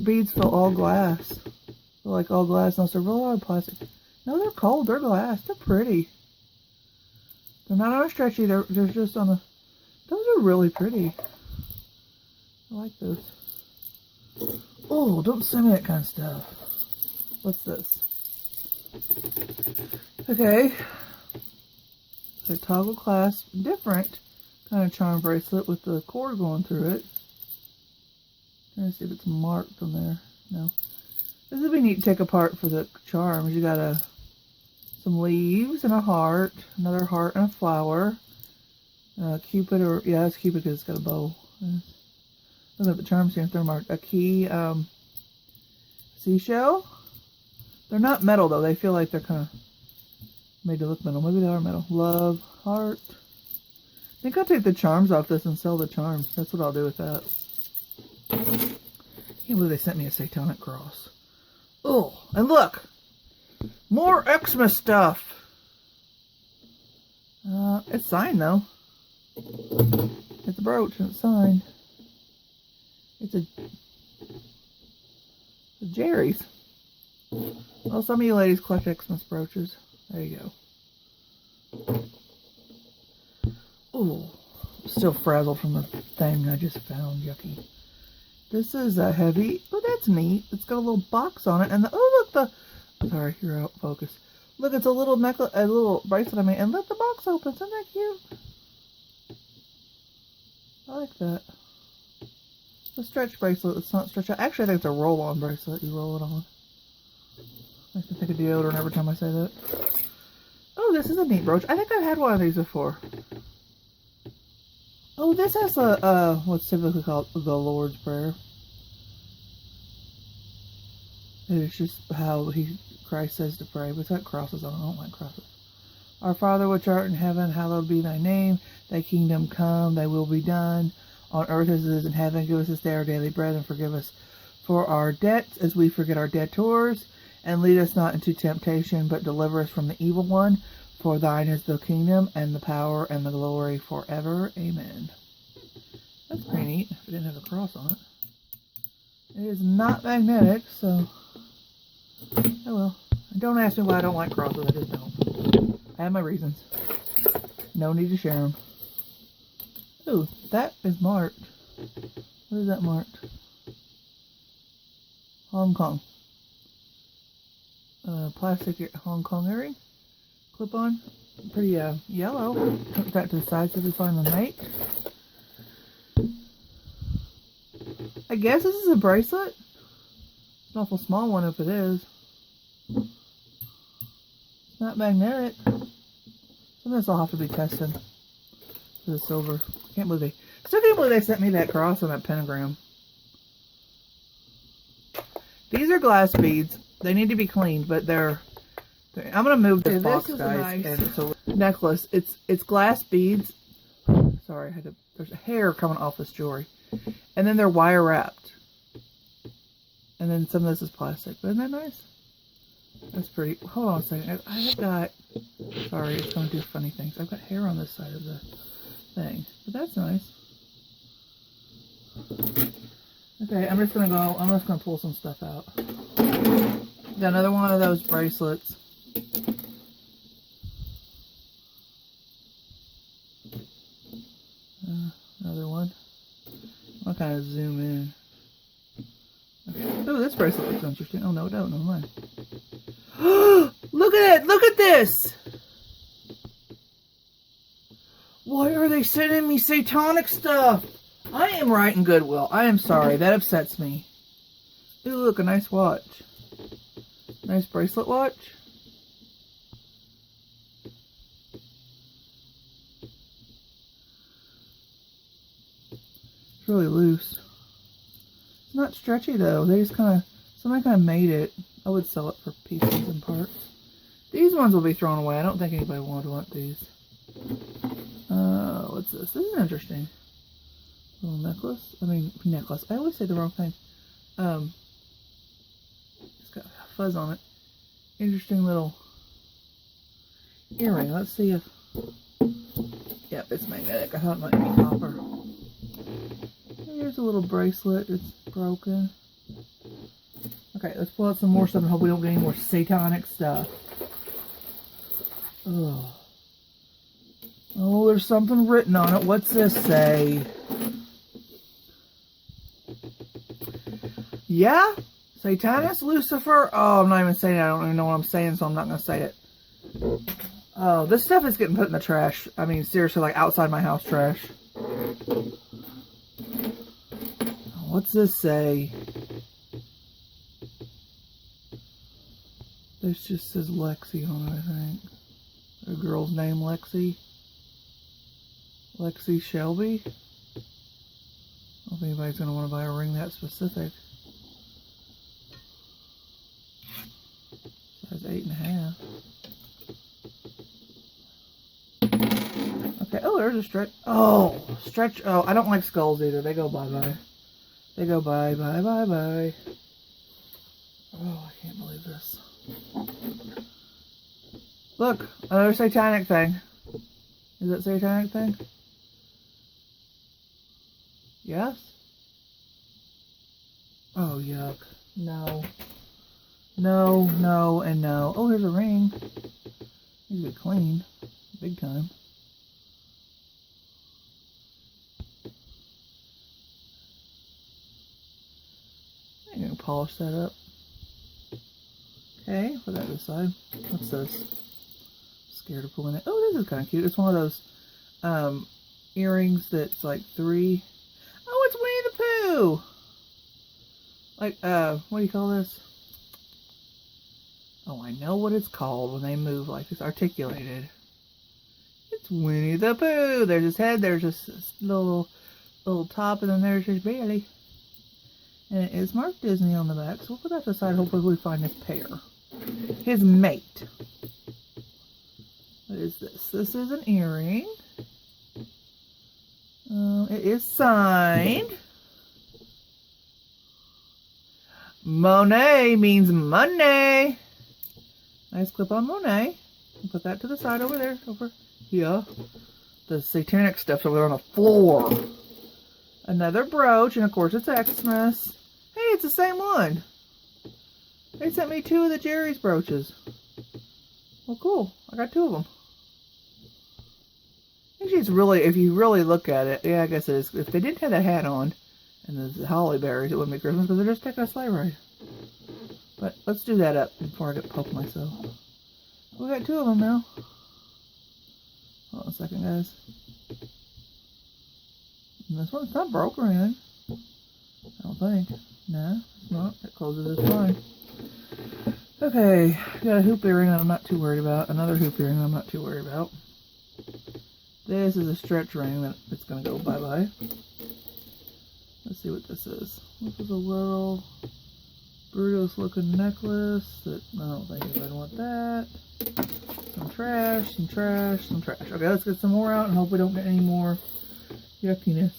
beads feel all glass. They're like all glass, unless they're real hard plastic. No, they're cold. They're glass. They're pretty. They're not on a stretchy. They're just on a... Those are really pretty. I like those. Oh, don't send me that kind of stuff. What's this? Okay. A toggle clasp. Different kind of charm bracelet with the cord going through it. Trying to see if it's marked on there. No. This would be neat to take apart for the charms. You got some leaves and a heart, another heart and a flower. Cupid, or yeah, it's Cupid because it's got a bow. Look at the charms here if they're marked. A key, seashell. They're not metal though. They feel like they're kind of made to look metal. Maybe they are metal. Love, heart. I think I'll take the charms off this and sell the charms. That's what I'll do with that. I can't believe they sent me a satanic cross. Oh, and look! More Xmas stuff! It's signed though. It's a brooch and it's signed. It's a Jerry's. Well, some of you ladies collect Xmas brooches. There you go. Oh, still frazzled from the thing I just found. Yucky. This is a heavy. Oh, that's neat. It's got a little box on it, and oh, look Sorry, you're out of focus. Look, it's a little necklace, a little bracelet I made, and let the box open. Isn't that cute? I like that. The stretch bracelet. It's not stretch. Actually, I think it's a roll-on bracelet. You roll it on. Makes me think of deodorant every time I say that. Oh, this is a neat brooch. I think I've had one of these before. Oh, this has what's typically called the Lord's Prayer. It's just how Christ says to pray, but it's got crosses on it. I don't like crosses. Our Father which art in heaven, hallowed be thy name. Thy kingdom come, thy will be done, on earth as it is in heaven. Give us this day our daily bread, and forgive us for our debts, as we forget our debtors. And lead us not into temptation, but deliver us from the evil one. For thine is the kingdom, and the power, and the glory forever. Amen. That's pretty neat. It didn't have a cross on it. It is not magnetic, so... Oh well. Don't ask me why I don't like crosses. I just don't. I have my reasons. No need to share them. Ooh, that is marked. What is that marked? Hong Kong. Plastic Hong Kong earring. Clip on. Pretty yellow. Put that to the side so we find the mate. I guess this is a bracelet. It's an awful small one if it is. It's not magnetic. Some of this will have to be tested for the silver. Still can't believe they sent me that cross on that pentagram. These are glass beads. They need to be cleaned, but they're I'm gonna move this box, guys. Nice. And it's a necklace. It's glass beads. Sorry, there's a hair coming off this jewelry, and then they're wire wrapped, and then some of this is plastic. But isn't that nice? That's pretty. Hold on a second. I've got. Sorry, it's gonna do funny things. I've got hair on this side of the thing, but that's nice. Okay, I'm just gonna pull some stuff out. Got another one of those bracelets. Another one. I'll kind of zoom in. Okay. Oh, this bracelet looks interesting. Oh no, never mind. Look at it! Look at this! Why are they sending me satanic stuff? I am writing Goodwill. I am sorry. That upsets me. Ooh, look, a nice watch. Nice bracelet watch. It's really loose. It's not stretchy though. They just somebody kind of made it. I would sell it for pieces and parts. These ones will be thrown away. I don't think anybody would want these. What's this? This is interesting. Little necklace. Necklace. I always say the wrong thing. It's got fuzz on it. Interesting little earring. Let's see if... Yep, it's magnetic. I thought it might be copper. Here's a little bracelet. It's broken. Okay, let's pull out some more stuff and hope we don't get any more satanic stuff. Ugh. Oh, there's something written on it. What's this say? Yeah? Satanus, Lucifer? Oh, I'm not even saying it. I don't even know what I'm saying, so I'm not going to say it. Oh, this stuff is getting put in the trash. I mean, seriously, like outside my house trash. What's this say? This just says Lexi on it, I think. A girl's name, Lexi. Lexi Shelby. I don't know if anybody's going to want to buy a ring that specific. Size 8.5. Okay, oh, there's a stretch. Oh, stretch. Oh, I don't like skulls either. They go bye-bye. They go bye-bye-bye-bye. Oh, I can't believe this. Look, another satanic thing. Is it satanic thing? Yes? Oh, yuck. No. No, no, and no. Oh, here's a ring. Needs to be clean. Big time. I'm going to polish that up. Okay, put that aside. What's this? Scared of pulling it. Oh, this is kind of cute. It's one of those earrings that's like 3. Oh, it's Winnie the Pooh! Like, what do you call this? Oh, I know what it's called when they move like this. Articulated. It's Winnie the Pooh! There's his head, there's this little top, and then there's his belly. And it is marked Disney on the back, so we'll put that aside. Hopefully we find his pair. His mate. What is this? This is an earring. It is signed. Monet means money. Nice clip on Monet. We'll put that to the side over there. Over here. The satanic stuff's over there on the floor. Another brooch, and of course it's Xmas. Hey, it's the same one. They sent me 2 of the Jerry's brooches. Well, cool. I got 2 of them. Actually, it's really, if you really look at it, yeah, I guess it is. If they didn't have that hat on and the holly berries, it wouldn't be Christmas because they're just taking a sleigh ride. But let's do that up before I get poked myself. We got 2 of them now. Hold on a second, guys. And this one's not broke or anything. I don't think. No, it's not. It closes just fine. Okay, got a hoop earring that I'm not too worried about. Another hoop earring I'm not too worried about. This is a stretch ring that it's going to go bye-bye. Let's see what this is. This is a little Brutus looking necklace that I don't think anybody want that. Some trash, some trash, some trash. Okay, let's get some more out and hope we don't get any more yuckiness.